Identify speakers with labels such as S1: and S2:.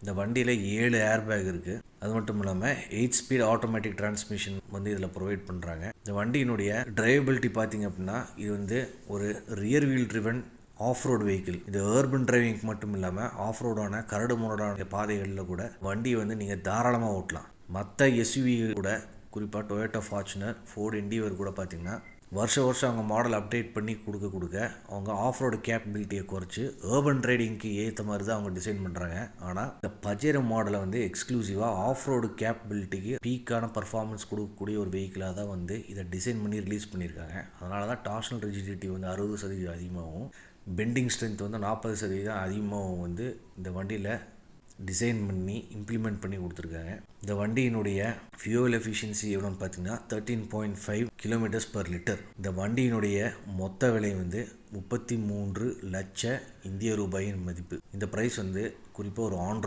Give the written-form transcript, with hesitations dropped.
S1: இந்த வண்டியில் 7 air bag இருக்குது. அது மட்டும் இல்லாமல் 8 ஸ்பீட் ஆட்டோமேட்டிக் டிரான்ஸ்மிஷன் இதில் ப்ரொவைட் பண்ணுறாங்க. இந்த வண்டியினுடைய டிரைவபிலிட்டி பார்த்திங்க அப்படின்னா இது ஒரு rear wheel driven off road vehicle. இது ஏர்பன் டிரைவிங்க்கு மட்டும் இல்லாமல் ஆஃப் ரோடான கரடு முரடான பாதைகளில் கூட வண்டியை நீங்கள் தாராளமாக ஓட்டலாம். மற்ற எஸ்யூவி கூட குறிப்பாக டொயோட்டா ஃபார்ச்சுனர், ஃபோர்டு என்டீவர் கூட பார்த்திங்கன்னா வருஷம் அவங்க மாடல் அப்டேட் பண்ணி கொடுக்க அவங்க ஆஃப் ரோடு கேப்பபிலிட்டியை குறைச்சி ஏர்பன் ரைடிங்க்கு ஏற்ற மாதிரி தான் அவங்க டிசைன் பண்ணுறாங்க. ஆனால் இந்த பஜேரோ மாடலை எக்ஸ்க்ளூசிவாக ஆஃப் ரோடு கேப்பபிலிட்டிக்கு பீக்கான பர்ஃபார்மன்ஸ் கொடுக்கக்கூடிய ஒரு வெஹிக்கிளாக தான் இதை டிசைன் பண்ணி ரிலீஸ் பண்ணியிருக்காங்க. அதனால தான் டார்ஷனல் ரிஜிடிட்டி 60% அதிகமாகவும், பெண்டிங் ஸ்ட்ரென்த் 40% அதிகமாகவும் இந்த வண்டியில் டிசைன் பண்ணி இம்ப்ளிமெண்ட் பண்ணி கொடுத்துருக்காங்க. இந்த வண்டியினுடைய ஃபியூவல் எஃபிஷியன்சி எவ்வளோன்னு பார்த்தீங்கன்னா 13.5 கிலோமீட்டர்ஸ் பர் லிட்டர். இந்த வண்டியினுடைய மொத்த விலை 33 லட்ச இந்திய ரூபாயின் மதிப்பு. இந்த ப்ரைஸ் குறிப்பாக ஒரு ஆன் ரோட்